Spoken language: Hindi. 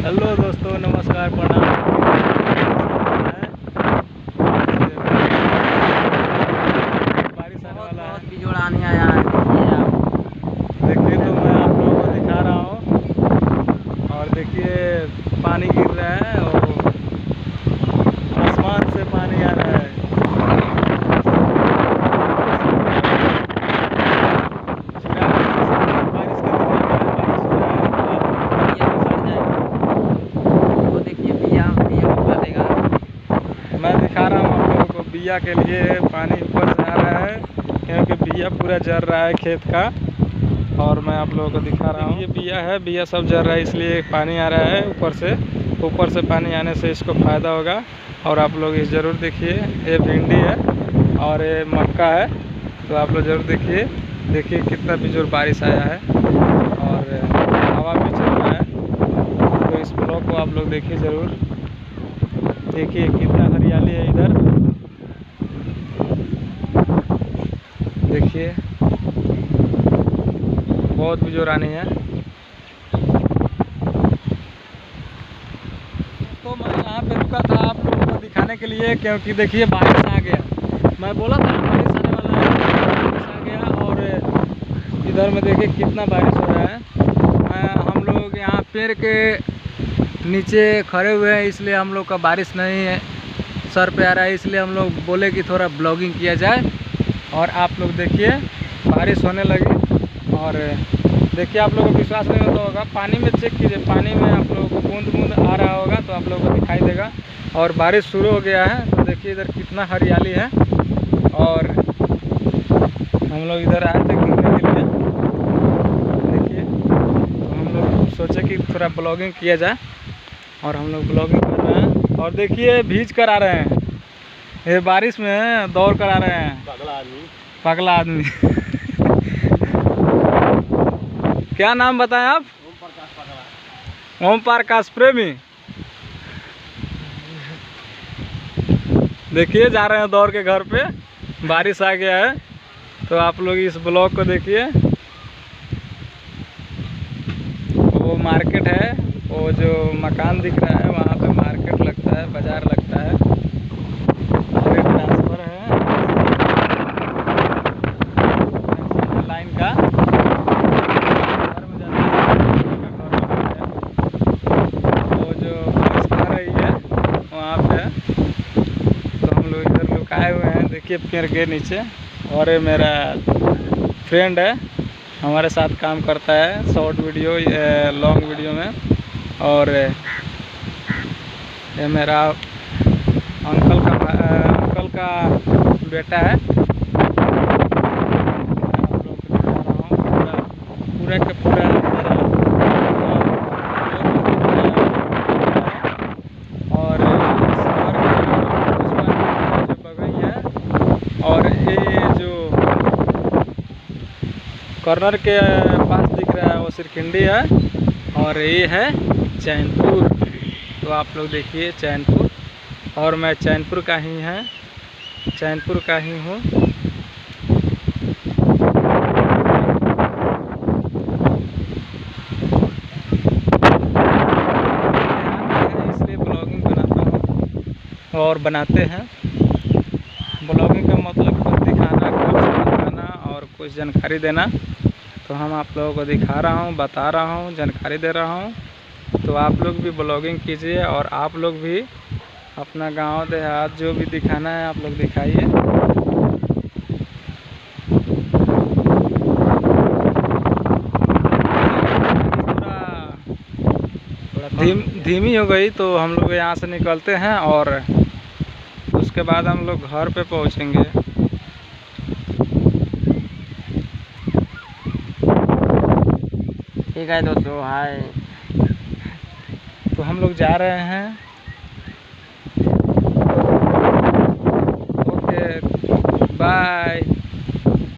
हेलो दोस्तों, नमस्कार, प्रणाम। बारिश आने वाला है, बिजोड़ आने आया है। देखिए तो मैं आप लोगों को दिखा रहा हूँ। और देखिए पानी गिर रहा है और आसमान से पानी आ रहा है। बारिश का दिन है, बारिश हो रहा है। मैं दिखा रहा हूँ आप लोगों को बिया के लिए पानी ऊपर से आ रहा है, क्योंकि बिया पूरा जल रहा है खेत का। और मैं आप लोगों को दिखा रहा हूँ, ये बिया है, बिया सब जल रहा है, इसलिए पानी आ रहा है ऊपर से। ऊपर से पानी आने से इसको फ़ायदा होगा। और आप लोग इस ज़रूर देखिए, ये भिंडी है और ये मक्का है, तो आप लोग ज़रूर देखिए। देखिए कितना बेजोर बारिश आया है और हवा भी चल रहा है। तो इस ब्लॉग को आप लोग देखिए ज़रूर। देखिए कितना हरियाली है इधर, देखिए बहुत बेजोर आनी है। तो मैं यहाँ पे रुका था आप लोगों को दिखाने के लिए, क्योंकि देखिए बारिश आ गया। मैं बोला था बारिश आने वाला है, बारिश आ गया। और इधर में देखिए कितना बारिश हो रहा है। हम लोग यहाँ पेड़ के नीचे खड़े हुए हैं, इसलिए हम लोग का बारिश नहीं है सर पे आ रहा है, इसलिए हम लोग बोले कि थोड़ा ब्लॉगिंग किया जाए। और आप लोग देखिए बारिश होने लगी। और देखिए आप लोगों को विश्वास नहीं होता होगा, पानी में चेक कीजिए, पानी में आप लोगों को बूंद बूंद आ रहा होगा तो आप लोगों को दिखाई देगा। और बारिश शुरू हो गया है, तो देखिए इधर कितना हरियाली है। और हम लोग इधर आए थे घूमने के लिए, देखिए तो हम लोग सोचे कि थोड़ा ब्लॉगिंग किया जाए, और हम लोग ब्लॉगिंग कर रहे हैं। और देखिए भीज कर आ रहे हैं, ये बारिश में दौड़ कर आ रहे हैं, पगला आदमी। क्या नाम बताएं आप? ओम प्रकाश प्रेमी। देखिए जा रहे हैं दौड़ के घर पे, बारिश आ गया है। तो आप लोग इस ब्लॉग को देखिए। वो मार्केट है, वो जो मकान दिख रहा है वहाँ पे मार्केट लगता है, बाजार लगता है। और एक ट्रांसफर है लाइन का, वो जो बारिश आ रही है वहाँ पे। तो हम लोग इधर लुकाए हुए हैं, देखिए पेड़ के नीचे। और ये मेरा फ्रेंड है, हमारे साथ काम करता है शॉर्ट वीडियो, लॉन्ग वीडियो में। और ये मेरा अंकल का बेटा है। आप लोग को दिखा रहा हूँ पूरा का पूरा मेरा। और जो बगई है, और ये जो कॉर्नर के पास दिख रहा है वो सिरखिंडी है। और ये है चैनपुर। तो आप लोग देखिए चैनपुर, और मैं चैनपुर का ही हूँ। इसलिए ब्लॉगिंग बनाता हूँ और बनाते हैं। ब्लॉगिंग का मतलब कुछ दिखाना, कुछ बताना और कुछ जानकारी देना। तो हम आप लोगों को दिखा रहा हूँ, बता रहा हूँ, जानकारी दे रहा हूँ। तो आप लोग भी ब्लॉगिंग कीजिए, और आप लोग भी अपना गांव देहात जो भी दिखाना है आप लोग दिखाइए। धीमी हो गई तो हम लोग यहाँ से निकलते हैं, और उसके बाद हम लोग घर पे पहुँचेंगे। ठीक है दोस्तों, हाय। तो हम लोग जा रहे हैं। Okay, bye.